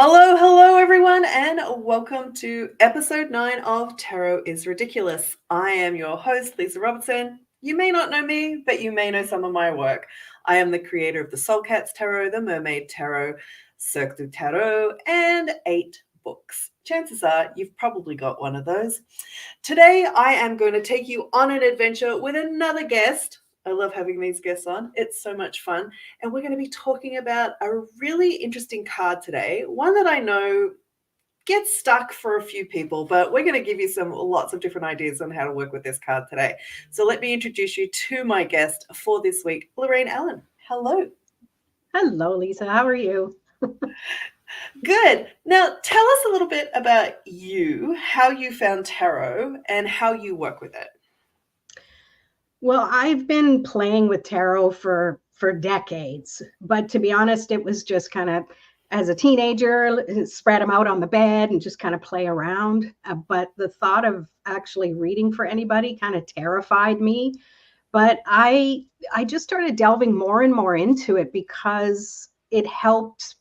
Hello, everyone, and welcome to episode 9 of Tarot is Ridiculous. I am your host, Leeza Robertson. You may not know me, but you may know some of my work. I am the creator of the Soul Cats Tarot, the Mermaid Tarot, Cirque Du Tarot, and 8 books. Chances are you've probably got one of those. Today, I am going to take you on an adventure with another guest. I love having these guests on. It's so much fun. And we're going to be talking about a really interesting card today, one that I know gets stuck for a few people, but we're going to give you lots of different ideas on how to work with this card today. So let me introduce you to my guest for this week, Lorraine Ellen. Hello. Hello, Leeza. How are you? Good. Now, tell us a little bit about you, how you found tarot, and how you work with it. Well, I've been playing with tarot for decades, but to be honest, it was just kind of as a teenager, spread them out on the bed and just kind of play around. But the thought of actually reading for anybody kind of terrified me. But I just started delving more and more into it because it helped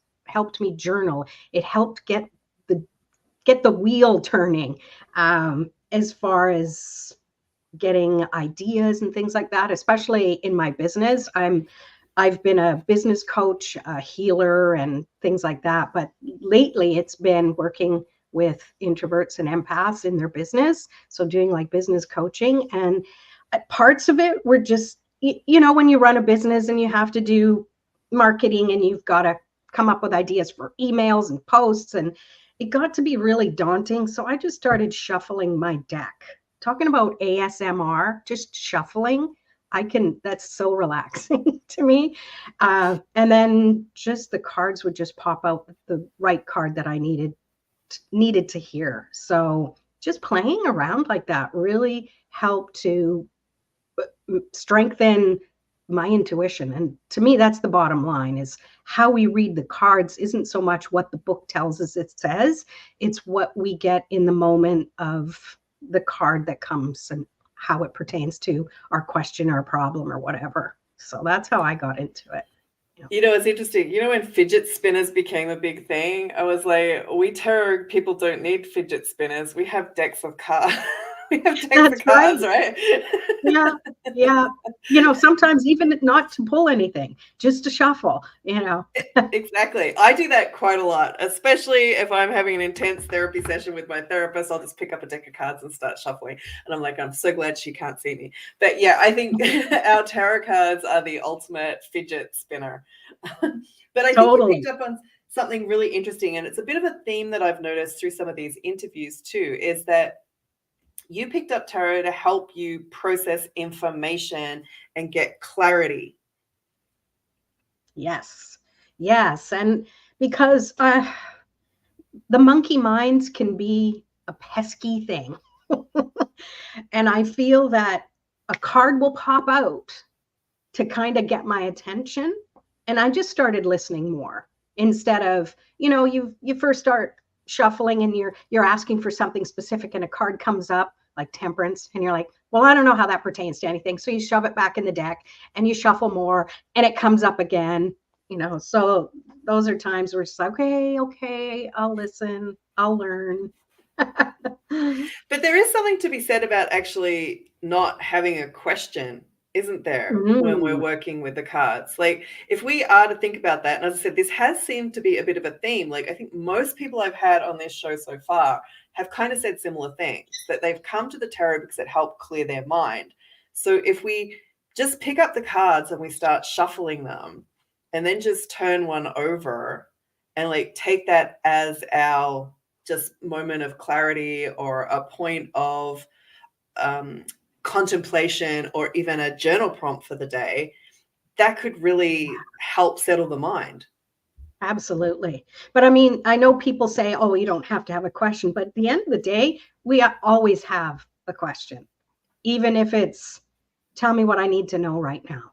me journal. It helped get the wheel turning as far as getting ideas and things like that, especially in my business. I've been a business coach, a healer, and things like that. But lately it's been working with introverts and empaths in their business. So doing like business coaching, and parts of it were just, when you run a business and you have to do marketing and you've got to come up with ideas for emails and posts, and it got to be really daunting. So I just started shuffling my deck. Talking about ASMR, just shuffling, that's so relaxing to me. And then just the cards would just pop out the right card that I needed to hear. So just playing around like that really helped to strengthen my intuition. And to me, that's the bottom line, is how we read the cards isn't so much what the book tells us it says, it's what we get in the moment of the card that comes and how it pertains to our question or problem or whatever. So that's how I got into it. It's interesting. When fidget spinners became a big thing, I was like, we tarot people don't need fidget spinners. We have decks of cards. We have decks of cards, right? Yeah. Sometimes even not to pull anything, just to shuffle, Exactly. I do that quite a lot, especially if I'm having an intense therapy session with my therapist. I'll just pick up a deck of cards and start shuffling. And I'm like, I'm so glad she can't see me. But yeah, I think our tarot cards are the ultimate fidget spinner. But I think you picked up on something really interesting, and it's a bit of a theme that I've noticed through some of these interviews too, is that you picked up tarot to help you process information and get clarity. Yes. And because the monkey minds can be a pesky thing. And I feel that a card will pop out to kind of get my attention. And I just started listening more instead of, you first start shuffling and you're asking for something specific and a card comes up like temperance and you're like, well, I don't know how that pertains to anything. So you shove it back in the deck and you shuffle more and it comes up again, so those are times where it's like, okay, I'll listen, I'll learn. But there is something to be said about actually not having a question, isn't there, when we're working with the cards? Like, if we are to think about that, and as I said, this has seemed to be a bit of a theme. Like, I think most people I've had on this show so far have kind of said similar things, that they've come to the tarot because it helped clear their mind. So if we just pick up the cards and we start shuffling them and then just turn one over and like take that as our just moment of clarity or a point of contemplation or even a journal prompt for the day, that could really help settle the mind. Absolutely. But I mean, I know people say, oh, you don't have to have a question, but at the end of the day, we always have a question, even if it's, tell me what I need to know right now.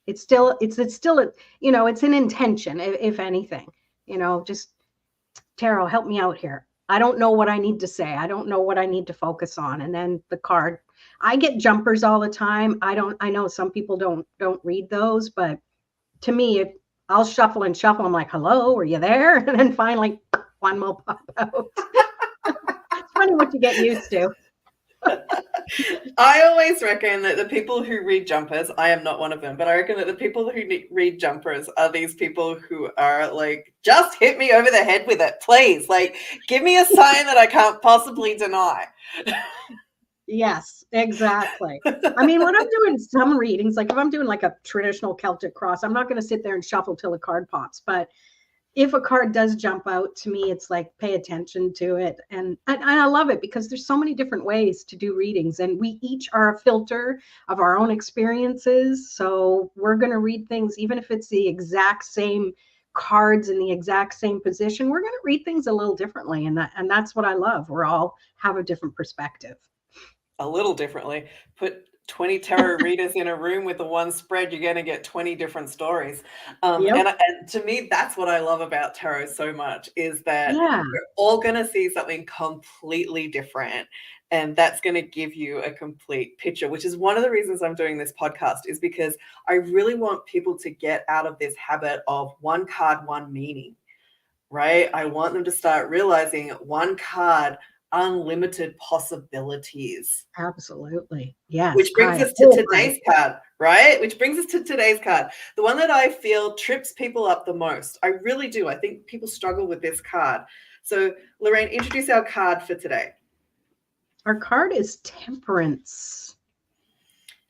It's still, it's an intention, if anything, just tarot, help me out here. I don't know what I need to say. I don't know what I need to focus on. And then the card, I get jumpers all the time. I know some people don't read those, but to me, I'll shuffle and shuffle. I'm like, hello, are you there? And then finally, one will pop out. It's funny what you get used to. I always reckon that the people who read jumpers, I am not one of them, but I reckon that the people who read jumpers are these people who are like, just hit me over the head with it, please. Like, give me a sign that I can't possibly deny. Yes, exactly. I mean, when I'm doing some readings, like if I'm doing like a traditional Celtic cross, I'm not going to sit there and shuffle till a card pops. But if a card does jump out to me, it's like, pay attention to it. And I love it because there's so many different ways to do readings, and we each are a filter of our own experiences. So we're going to read things, even if it's the exact same cards in the exact same position, we're going to read things a little differently. And that's what I love. We're all have a different perspective. A little differently. Put 20 tarot readers in a room with the one spread, you're going to get 20 different stories. Yep. And to me, that's what I love about tarot so much, is that Yeah, we're all going to see something completely different. And that's going to give you a complete picture, which is one of the reasons I'm doing this podcast, is because I really want people to get out of this habit of one card, one meaning, right? I want them to start realizing one card, unlimited possibilities. absolutely. Yes. Which brings us to today's card, right? Which brings us to today's card. The one that I feel trips people up the most. I really do. I think people struggle with this card. So, Lorraine, introduce our card for today. Our card is Temperance.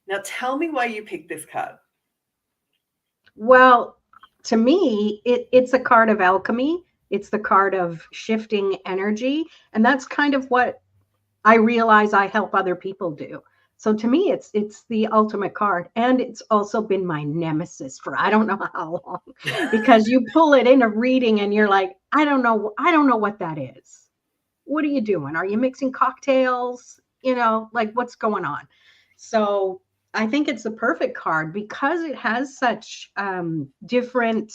Now, tell me why you picked this card. Well, to me, it's a card of alchemy. It's the card of shifting energy. And that's kind of what I realize I help other people do. So to me, it's the ultimate card. And it's also been my nemesis for I don't know how long, because you pull it in a reading and you're like, I don't know what that is. What are you doing? Are you mixing cocktails? Like, what's going on? So I think it's the perfect card because it has such different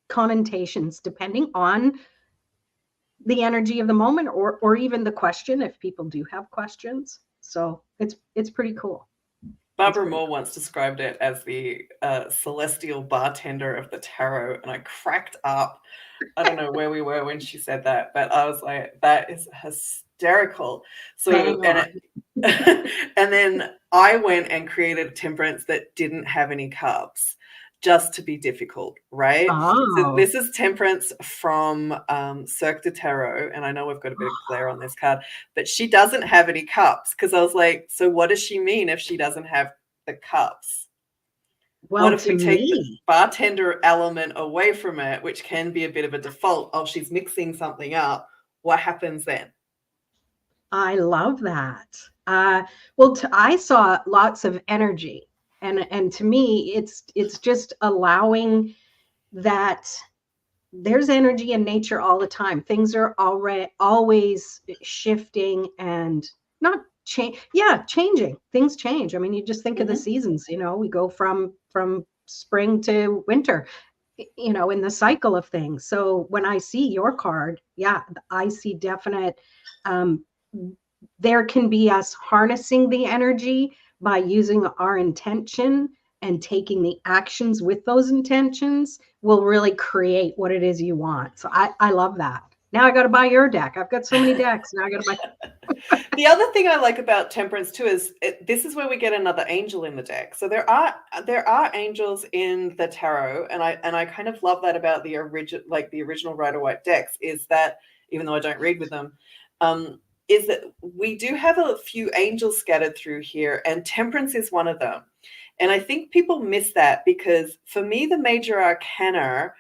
connotations depending on the energy of the moment, or even the question, if people do have questions. So it's pretty cool. Barbara Moore once described it as the celestial bartender of the tarot, and I cracked up. I don't know where we were when she said that, but I was like, that is hysterical. So, and then I went and created a temperance that didn't have any carbs, just to be difficult, right? So this is temperance from Cirque Du Tarot, and I know we've got a bit of glare on this card, but she doesn't have any cups, because I was like, so what does she mean if she doesn't have the cups? Well, what if we take the bartender element away from it, which can be a bit of a default of she's mixing something up? What happens then? I love that. Well, I saw lots of energy. And to me, it's just allowing that there's energy in nature all the time. Things are always shifting and not changing. Things change. I mean, you just think of the seasons, we go from spring to winter, in the cycle of things. So when I see your card, I see definite, there can be us harnessing the energy by using our intention, and taking the actions with those intentions will really create what it is you want. So I love that. Now I got to buy your deck. I've got so many decks. Now I got to buy. The other thing I like about temperance too is this is where we get another angel in the deck. So there are angels in the tarot, and I kind of love that about the original Rider-Waite decks, is that even though I don't read with them, is that we do have a few angels scattered through here, and temperance is one of them. And I think people miss that, because for me, the major arcana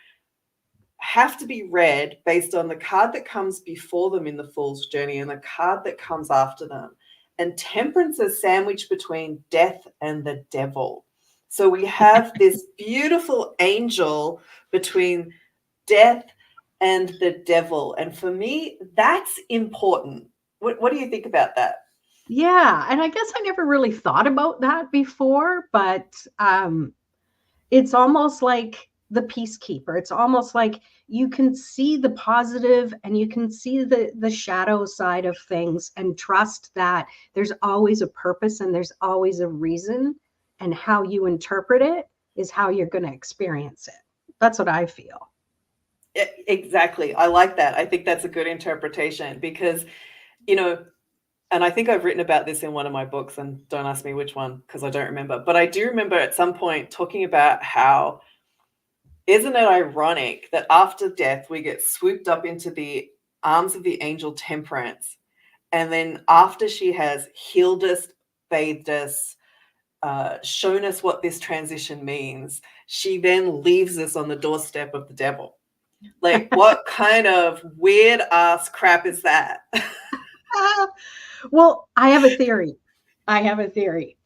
have to be read based on the card that comes before them in the Fool's Journey and the card that comes after them. And temperance is sandwiched between death and the devil. So we have this beautiful angel between death and the devil. And for me, that's important. What do you think about that? Yeah, and I guess I never really thought about that before, but it's almost like the peacekeeper. It's almost like you can see the positive and you can see the shadow side of things, and trust that there's always a purpose and there's always a reason, and how you interpret it is how you're going to experience it. That's what I feel. Exactly. I like that. I think that's a good interpretation because, you know, and I think I've written about this in one of my books, and don't ask me which one because I don't remember. But I do remember at some point talking about how, isn't it ironic that after death we get swooped up into the arms of the angel Temperance, and then after she has healed us, bathed us, shown us what this transition means, she then leaves us on the doorstep of the devil. Like, what kind of weird ass crap is that? Well, I have a theory.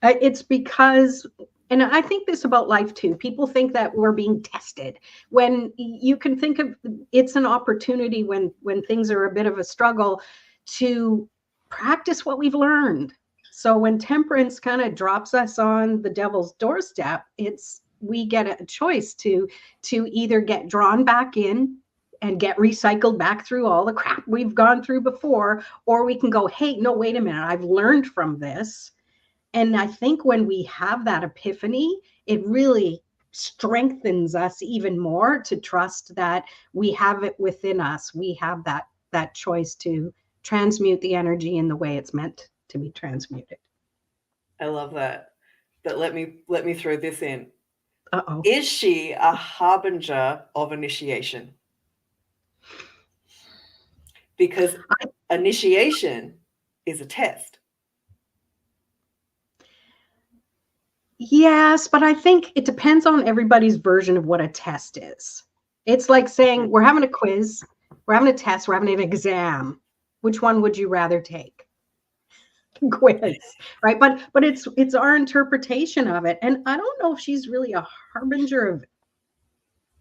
It's because, and I think this about life too. People think that we're being tested when you can think of it's an opportunity when things are a bit of a struggle to practice what we've learned. So when Temperance kind of drops us on the devil's doorstep, it's we get a choice to either get drawn back in and get recycled back through all the crap we've gone through before, or we can go, hey, no, wait a minute, I've learned from this. And I think when we have that epiphany, it really strengthens us even more to trust that we have it within us. We have that choice to transmute the energy in the way it's meant to be transmuted. I love that. But let me throw this in. Uh-oh. Is she a harbinger of initiation? Because initiation is a test. Yes, but I think it depends on everybody's version of what a test is. It's like saying we're having a quiz, we're having a test, we're having an exam. Which one would you rather take? Quiz, right? But it's our interpretation of it. And I don't know if she's really a harbinger of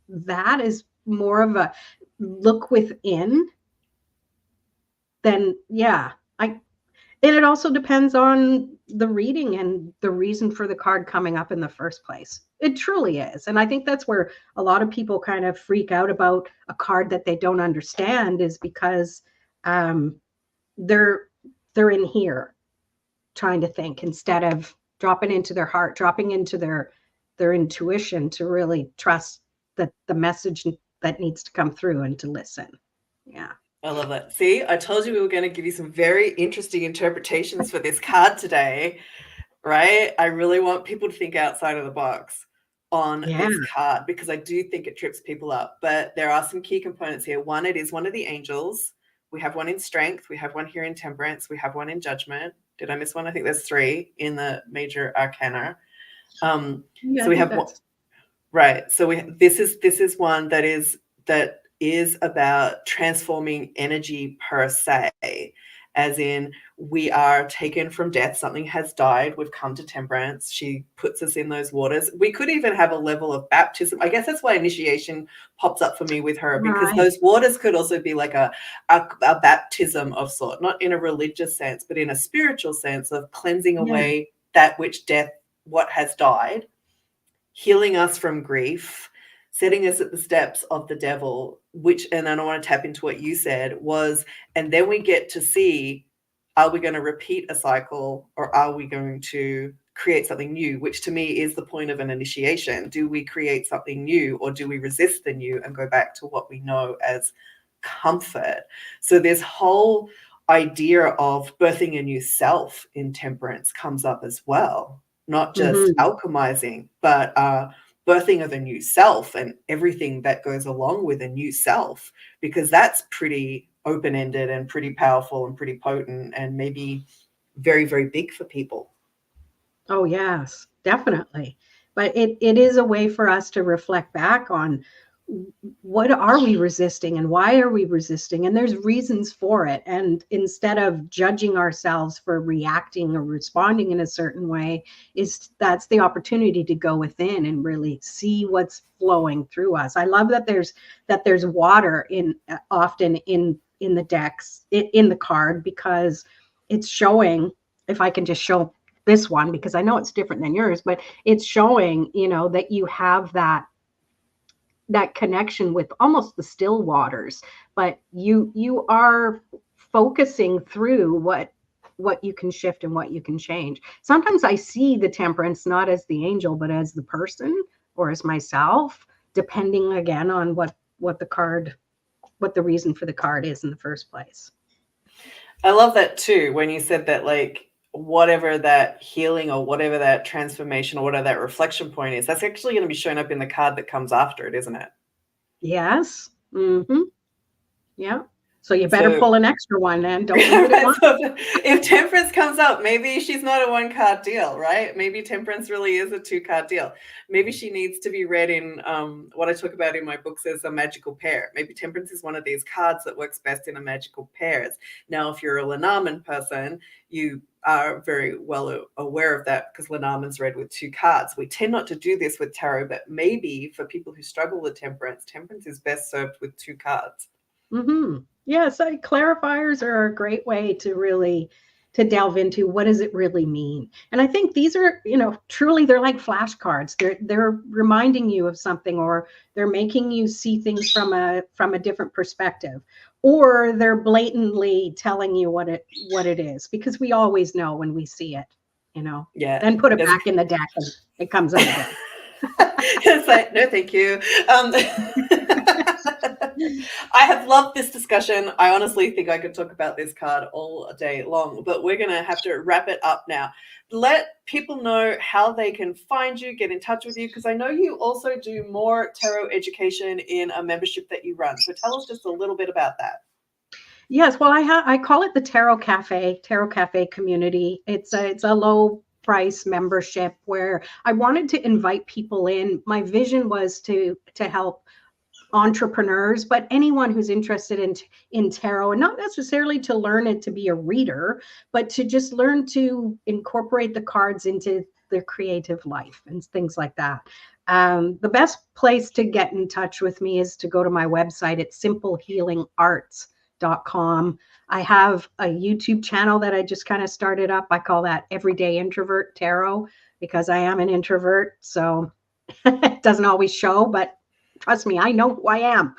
that, is more of a look within than, yeah. And it also depends on the reading and the reason for the card coming up in the first place. It truly is. And I think that's where a lot of people kind of freak out about a card that they don't understand, is because they're in here trying to think instead of dropping into their heart, dropping into their intuition to really trust that the message that needs to come through and to listen. Yeah. I love that. See, I told you we were going to give you some very interesting interpretations for this card today, right? I really want people to think outside of the box on this card because I do think it trips people up. But there are some key components here. One, it is one of the angels. We have one in strength. We have one here in temperance. We have one in judgment. Did I miss one? I think there's 3 in the major arcana. So we have one, right. So this is one that is about transforming energy per se, as in we are taken from death. Something has died. We've come to temperance. She puts us in those waters. We could even have a level of baptism. I guess that's why initiation pops up for me with her, because those waters could also be like a baptism of sort, not in a religious sense, but in a spiritual sense of cleansing away that which death, what has died, healing us from grief, setting us at the steps of the devil, which, and then I want to tap into what you said was, and then we get to see, are we going to repeat a cycle or are we going to create something new, which to me is the point of an initiation. Do we create something new or do we resist the new and go back to what we know as comfort? So this whole idea of birthing a new self in temperance comes up as well, not just alchemizing, but birthing of a new self and everything that goes along with a new self, because that's pretty open-ended and pretty powerful and pretty potent and maybe very, very big for people. Oh, yes, definitely. But it is a way for us to reflect back on what are we resisting and why are we resisting? And there's reasons for it. And instead of judging ourselves for reacting or responding in a certain way, that's the opportunity to go within and really see what's flowing through us. I love that there's water often in the decks, in the card, because it's showing, if I can just show this one, because I know it's different than yours, but it's showing, that you have that connection with almost the still waters, but you are focusing through what you can shift and what you can change. Sometimes I see the temperance not as the angel, but as the person or as myself, depending again on what what the reason for the card is in the first place. I love that too, when you said that, like, whatever that healing or whatever that transformation or whatever that reflection point is, that's actually going to be shown up in the card that comes after it, isn't it? Yes. Mm-hmm. Yeah. So you better So pull an extra one and don't leave it at one. if Temperance comes up, maybe she's not a 1-card deal, right? Maybe Temperance really is a 2-card deal. Maybe she needs to be read in what I talk about in my books as a magical pair. Maybe Temperance is one of these cards that works best in a magical pairs. Now, if you're a Lenormand person, you are very well aware of that because Lenormand's read with 2 cards. We tend not to do this with tarot, but maybe for people who struggle with Temperance, Temperance is best served with 2 cards. Mm-hmm. Yeah, so clarifiers are a great way to really to delve into what does it really mean. And I think these are, truly they're like flashcards. They're reminding you of something, or they're making you see things from a different perspective, or they're blatantly telling you what it is, because we always know when we see it, Yeah. Then put it back in the deck and it comes out again. It's like, no, thank you. I have loved this discussion. I honestly think I could talk about this card all day long, but we're going to have to wrap it up now. Let people know how they can find you, get in touch with you, because I know you also do more tarot education in a membership that you run. So tell us just a little bit about that. Yes, well, I call it the Tarot Cafe community. It's a low price membership where I wanted to invite people in. My vision was to help entrepreneurs, but anyone who's interested in tarot, and not necessarily to learn it to be a reader, but to just learn to incorporate the cards into their creative life and things like that. The best place to get in touch with me is to go to my website at simplehealingarts.com. I have a YouTube channel that I just kind of started up. I call that Everyday Introvert Tarot, because I am an introvert, so it doesn't always show, but trust me, I know who I am.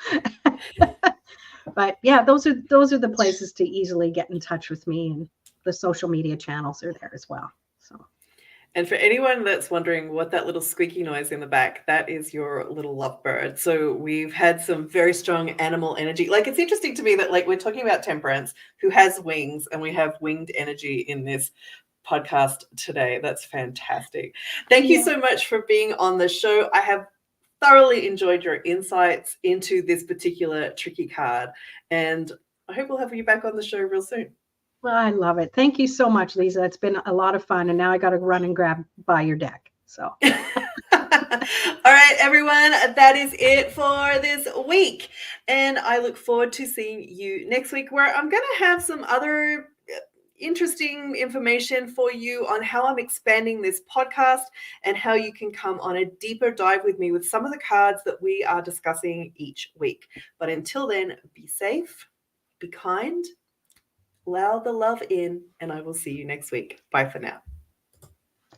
But yeah, those are the places to easily get in touch with me, and the social media channels are there as well. So. And for anyone that's wondering what that little squeaky noise in the back, that is your little lovebird. So we've had some very strong animal energy. Like, it's interesting to me that, like, we're talking about Temperance, who has wings, and we have winged energy in this podcast today. That's fantastic. Thank you so much for being on the show. I have thoroughly enjoyed your insights into this particular tricky card, and I hope we'll have you back on the show real soon. Well, I love it. Thank you so much, Leeza. It's been a lot of fun, and now I got to run and buy your deck. So. All right, everyone, that is it for this week, and I look forward to seeing you next week, where I'm going to have some other interesting information for you on how I'm expanding this podcast and how you can come on a deeper dive with me with some of the cards that we are discussing each week. But until then, be safe, be kind, allow the love in, and I will see you next week. Bye for now.